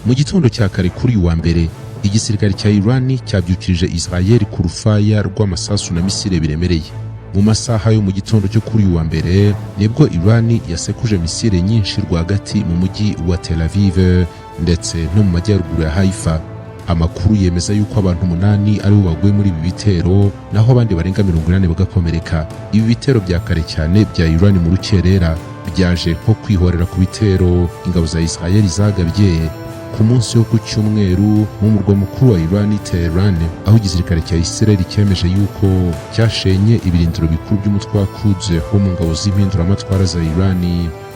Mu gitondo cya kare kuri wa mbere, igisirikare cya Iran cyabyukirije Israel ku rufaya rw'amasasu na misile biremereye. Mu masaha yo mu gitondo cyo kuri wa mbere nibwo Iran yasekuje misile nyinshi rwagati mu mujyi wa Tel Aviv ndetse no mu majyaruguru ya Haifa. Amakuru yemeza yuko abantu 8 aribo baguye muri ibi bitero, naho abandi barenga 80 bagakomereka. Ibi bitero bya kare cyane bya Iran mu rukerera byaje nko kwihorera ku bitero ingabo za Israel zagabye ku munsi wo ku cyumweru mu murwa mukuru wa Iran, Tehran, aho igisirikare cya Israel cyemeje yuko cyashenye ibirindiro bikuru by'umutwe wa Quds ho mu ngabo z'impinduramatwara za Iran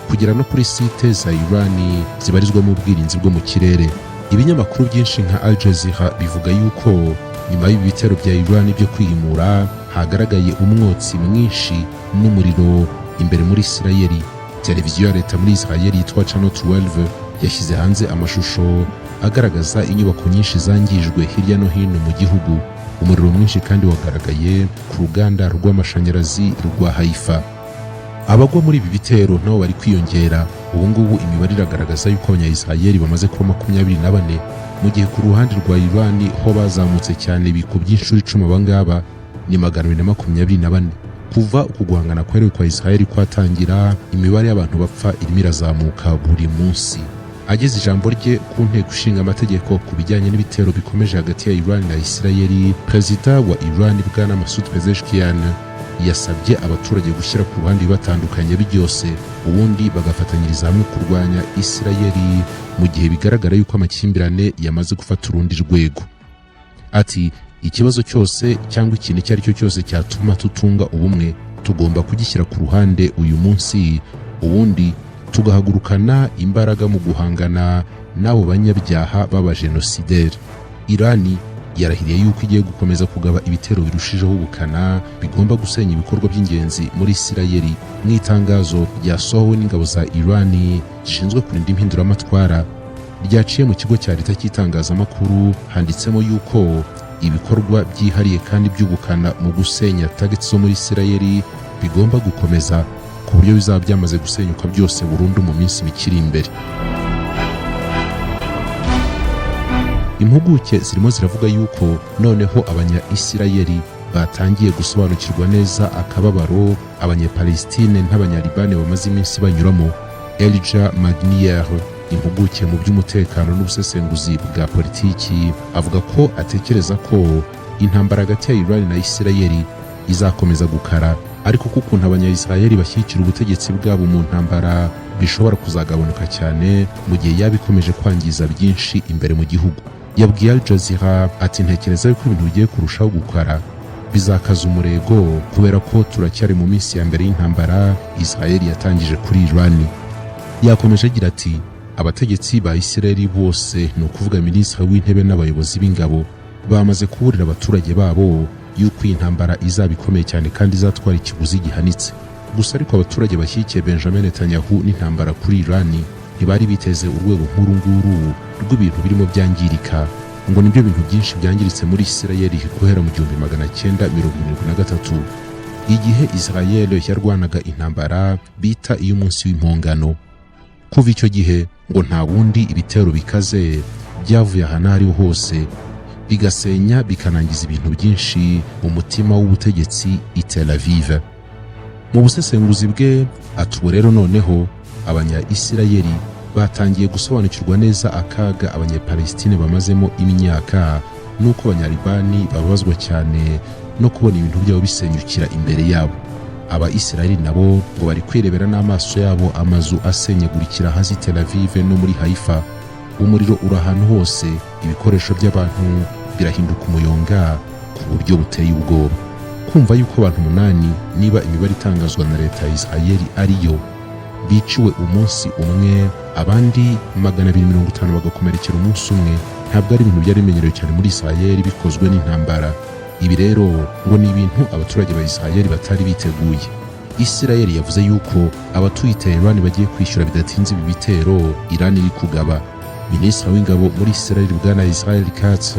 kugera no kuri site za Iran zibarizwamo ubwirinzi bwo mu kirere. Ibinyamakuru byinshi nka Al Jazeera bivuga yuko nyuma y'ibi bitero bya Iran byo kwihimura hagaragaye umwotsi mwinshi n'umuriro imbere muri Israel. Televiziyo ya leta muri Israel yitwa Channel 12 yashyize hanze amashusho agaragaza inyubako nyinshi zangijwe hirya no hino mu gihugu. Umuriro mwinshi kandi wagaragaye ku ruganda rw'amashanyarazi rwa Haifa. Abagwa muri ibi bitero nabo bari kwiyongera. Ubu ngubu imibare iragaragaza yuko abanya-Israel bamaze kuba 24, mu gihe ku ruhande rwa Iran ho bazamutse cyane bikubye inshuro 10 abangaba ni 224. Kuva uku guhangana kwa Israel kwatangira, imibare y'abantu bapfa irimo irazamuka buri munsi. Ageze ijambo rye ku nteko ishinga amategeko ku bijyanye n'ibitero bikomeje hagati ya Iran na Israel, Perezida wa Iran Bwana Masoud Pezeshkian yasabye abaturage gushyira ku ruhande batandukanye Byose, ubundi bagafatanyiriza hamwe kurwanya Israel mu gihe bigaragara yuko amakimbirane yamaze gufata urundi rwego. Ati, ikibazo cyose cyangwa ikintu icyo ari cyo cyose cyatuma tutunga ubumwe tugomba kugishyira ku ruhande uyu munsi, ubundi tugahagurukana imbaraga mu guhangana n'abo banyabyaha b'abajenosideri. Irani yarahiriye yuko igiye gukomeza kugaba ibitero birushijeho ubukana bigomba gusenya ibikorwa by'ingenzi muri Israel. Mu itangazo ryasohowe n'ingabo za Irani zishinzwe kurinda impinduramatwara ryaciye mu kigo cya leta cy'itangazamakuru, handitsemo yuko ibikorwa byihariye kandi by'ubukana mu gusenya targets zo muri Israel bigomba gukomeza ku buryo bizaba byamaze gusenyuka byose burundu mu minsi mikiri imbere. Impuguke zirimo ziravuga yuko noneho abanya-Israel batangiye gusobanukirwa neza akababaro abanya-Palestine n'abanya-Libane bamaze iminsi banyuramo. Elijah Magnier, impuguke mu by'umutekano n'ubusesenguzi bwa politiki, avuga ko atekereza ko intambara hagati ya Iran na Israel izakomeza gukara, ariko ko ukuntu abanya-Israel bashyigikira ubutegetsi bwabo mu ntambara bishobora kuzagabanuka cyane mu gihe yaba ikomeje kwangiza byinshi imbere mu gihugu. Yabwiye Al Jazeera ati, ntekereza yuko ibintu bigiye kurushaho gukara, bizakaza umurego kubera ko turacyari mu minsi ya mbere y'intambara Israel yatangije kuri Iran. Yakomeje agira ati, abategetsi ba Israel bose, ni ukuvuga minisitiri w'intebe n'abayobozi b'ingabo, bamaze kuburira abaturage babo yuko iyi ntambara izaba ikomeye cyane kandi izatwara ikiguzi gihanitse. Gusa ariko abaturage bashyigikiye Benjamin Netanyahu n'intambara kuri Iran ntibari biteze urwego nk'uru nguru rw'ibintu birimo byangirika, ngo nibyo bintu byinshi byangiritse muri Israel guhera mu 1973 igihe Israel yarwanaga intambara bita iy'umunsi w'impongano. Kuva icyo gihe ngo nta wundi ibitero bikaze byavuye ahantu ariho hose bigasenya bikanangiza ibintu byinshi mu mutima w'ubutegetsi i Tel Aviv. Mu busesenguzi bwe atuwe rero noneho abanya-Israel batangiye gusobanukirwa neza akaga abanya-Palestine bamazemo imyaka, nuko abanya-Libani babazwa cyane no kubona ibintu byabo bisenyukira imbere yabo. Aba-Israel nabo ngo bari kwirebera n'amaso yabo amazu asenyagurikira hasi Tel Aviv no muri Haifa. Umuriro uri ahantu hose, ibikoresho by'abantu birahinduka umuyonga ku buryo buteye ubwoba. Kumva yuko abantu 8, niba imibare itangazwa na leta ya Israel ariyo, biciwe umunsi umwe, abandi 250 bagakomerekera umunsi umwe, ntabwo ari ibintu byari bimenyerewe cyane muri Israel bikozwe n'intambara. Ibi rero ngo ni ibintu abaturage ba Israel batari biteguye. Israel yavuze yuko abatuye Tehran bagiye kwishyura bidatinze ibi bitero Iran iri kugaba. Minisitiri w'ingabo muri Israel Bwana Israel Katz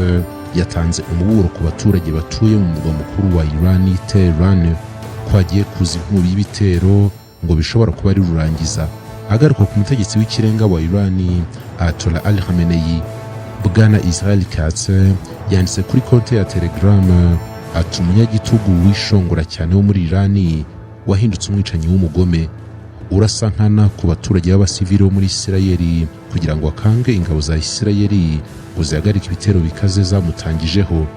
yatanze umuburo ku baturage batuye mu murwa mukuru wa Iran, Tehran, ko hagiye kuza inkubi y'ibitero ngo bishobora kuba ari rurangiza. agaruka ku mutegetsi w'ikirenga wa Irani Ayatollah Ali Khamenei, Bwana Iracyasuka yanditse kuri konti ya Telegram ati umunyagitugu wishongora cyane wo muri Irani wahindutse umwicanyi w'umugome urasa nkana ku baturage b'abasivili bo muri Isirayeli kugira ngo akange ingabo za Isirayeli ngo zihagarike ibitero bikaze zamutangijeho.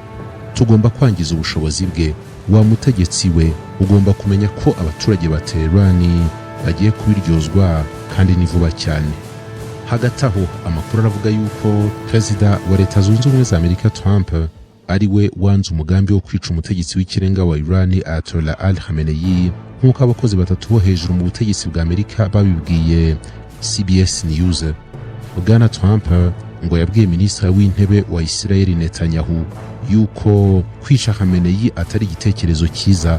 Tugomba kwangiza ubushobozi bwe. Wa mutegetsi we ugomba kumenya ko abaturage ba Teherani bagiye kubiryozwa kandi ni vuba cyane. Hagati aho amakuru aravuga yuko perezida wa Leta Zunze Ubumwe za Amerika Trump ari we wanze umugambi wo kwica umutegetsi w'ikirenga wa Irani Ayatollah Ali Khamenei nk'uko abakozi batatu bo hejuru mu butegetsi bwa Amerika babibwiye CBS News. Bwana Trump ngo yabwiye minisitiri w'intebe wa Israel Netanyahu yuko kwica Khamenei atari igitekerezo cyiza.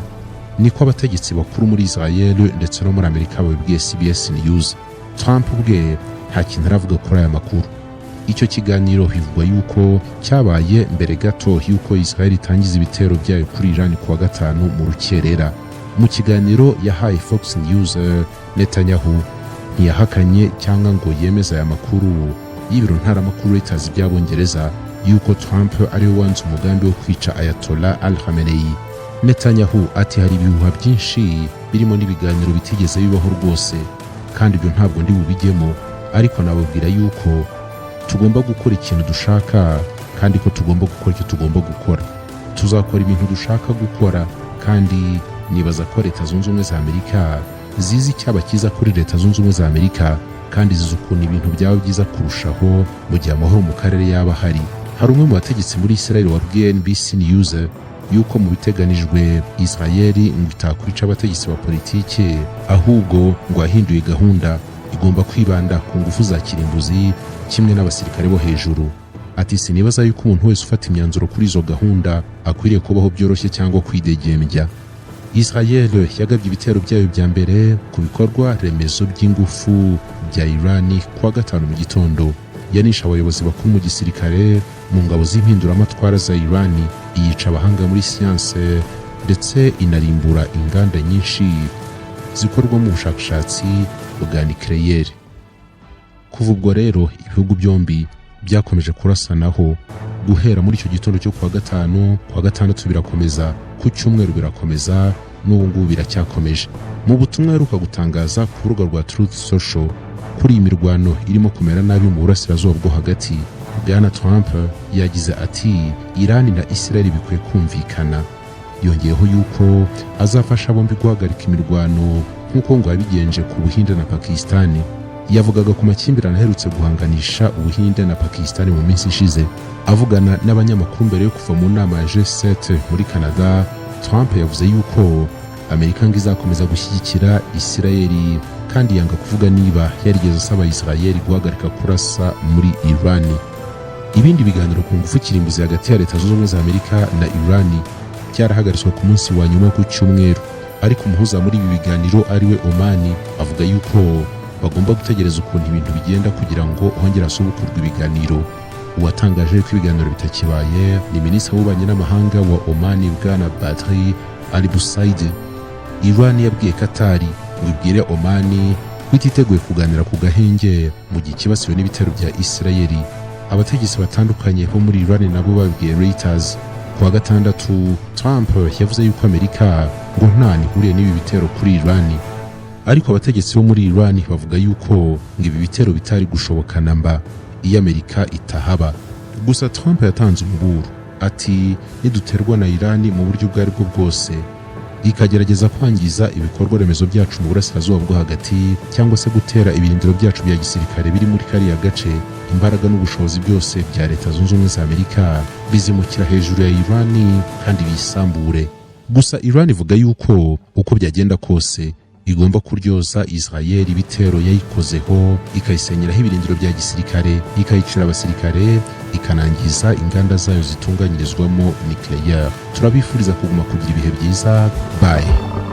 Niko abategetsi bakuru muri Israel ndetse no muri Amerika babibwiye CBS News. Trump ubwe nta kintu aravuga kuri aya makuru. Icyo kiganiro bivugwa yuko cyabaye mbere gato yuko Israel itangiza ibitero byayo kuri Iran kuwa gatanu mu rukerera. Mu kiganiro yahaye Fox News, Netanyahu ntiyahakanye cyangwa ngo yemeze aya makuru y'ibiro ntaramakuru Reuters by'Abongereza yuko Trump ari we wanze umugambi wo kwica Ayatollah Ali Khamenei. Netanyahu ati hari ibihuha byinshi birimo n'ibiganiro bitigeze bibaho rwose, kandi ibyo ntabwo ndi bubijyemo, ariko nababwira yuko tugomba gukora ikintu dushaka kandi ko tugomba gukora icyo tugomba gukora. Tuzakora ibintu dushaka gukora, kandi nibaza ko Leta Zunze Ubumwe za Amerika zizi icyaba cyiza kuri Leta Zunze Ubumwe za Amerika, kandi zizi ukuntu ibintu byaba byiza kurushaho mu gihe amahoro mu karere yaba hari. Hari umwe mu bategetsi muri Israel wabwiye NBC News yuko mu biteganijwe Israeli ngo itakwica abategetsi ba politiki, ahubwo ngo yahinduye gahunda, igomba kwibanda ku ngufu za kirimbuzi kimwe n'abasirikare bo hejuru. Ati sinibaza yuko umuntu wese ufata imyanzuro kuri izo gahunda akwiriye kubaho byoroshye cyangwa kwidegembya. Israel yagabye ibitero byayo bya mbere ku bikorwa remezo by'ingufu bya Irani kuwa gatanu mu gitondo. Yanisha abayobozi bakuru mu gisirikare, mu ngabo z'impinduramatwara za Irani, iyica abahanga muri siyanse ndetse inarimbura inganda nyinshi zikorwamo ubushakashatsi bwa nucleaire. Kuva ubwo rero ibihugu byombi byakomeje kurasanaho guhera muri icyo gitondo cyo kuwa gatanu, kuwa gatandatu birakomeza, ku cyumweru birakomeza, n'ubu ngubu biracyakomeje. Mu butumwa aheruka gutangaza ku rubuga rwa Truth Social kuri iyi mirwano irimo kumera nabi mu burasirazuba bwo hagati, Bwana Trump yagize ati Irani na Israel bikwiye kumvikana. Yongeyeho yuko azafasha bombi guhagarika imirwano nk'uko ngo yabigenje ku Buhinde na Pakistan. Yavugaga ku makimbirane aherutse guhanganisha Ubuhinde na Pakistan mu minsi ishize. Avugana n'abanyamakuru mbere yo kuva mu nama ya G7 muri Canada, Trump yavuze yuko Amerika ngo izakomeza gushyigikira Isirayeli, kandi yanga kuvuga niba yarigeze asaba Isirayeli guhagarika kurasa muri Irani. Ibindi biganiro ku ngufu kirimbuzi hagati ya Leta Zunze Ubumwe za Amerika na Irani byarahagaritswe ku munsi wa nyuma ku cyumweru, ariko umuhuza muri ibi biganiro ariwe Oman avuga yuko bagomba gutegereza ukuntu ibintu bigenda kugira ngo hongere hasubukurwe ibiganiro. Uwatangaje ko ibiganiro bitakibaye ni minisitiri w'ububanyi n'amahanga wa Oman, Bwana Badri Al-Busaid. Irani yabwiye Qatar ngo ibwire Oman ko ititeguye kuganira ku gahenge mu gihe kibasiwe n'ibitero bya Isirayeli. Abategetsi batandukanye bo muri Irani nabo babwiye Reuters kuwa gatandatu Trump yavuze yuko Amerika ngo nta nihuriye n'ibi bitero kuri Irani, ariko abategetsi bo muri Irani bavuga yuko ngo ibi bitero bitari gushoboka namba iyo Amerika itahaba. Gusa Trump yatanze umuburo ati niduterwa na Irani mu buryo ubwo aribwo bwose, ikagerageza kwangiza ibikorwa remezo byacu mu burasirazuba bwo hagati cyangwa se gutera ibirindiro byacu bya gisirikare biri muri kariya gace, imbaraga n'ubushobozi byose bya Leta Zunze Ubumwe za Amerika bizimukira hejuru ya Irani kandi bisambure. Gusa Irani ivuga yuko uko byagenda kose igomba kuryoza Israel ibitero yayikozeho, ikayisenyeraho ibirindiro bya gisirikare, ikayicira abasirikare, ikanangiza inganda zayo zitunganyirizwamo nucleaire. Turabifuriza kuguma kugira ibihe byiza. Bye.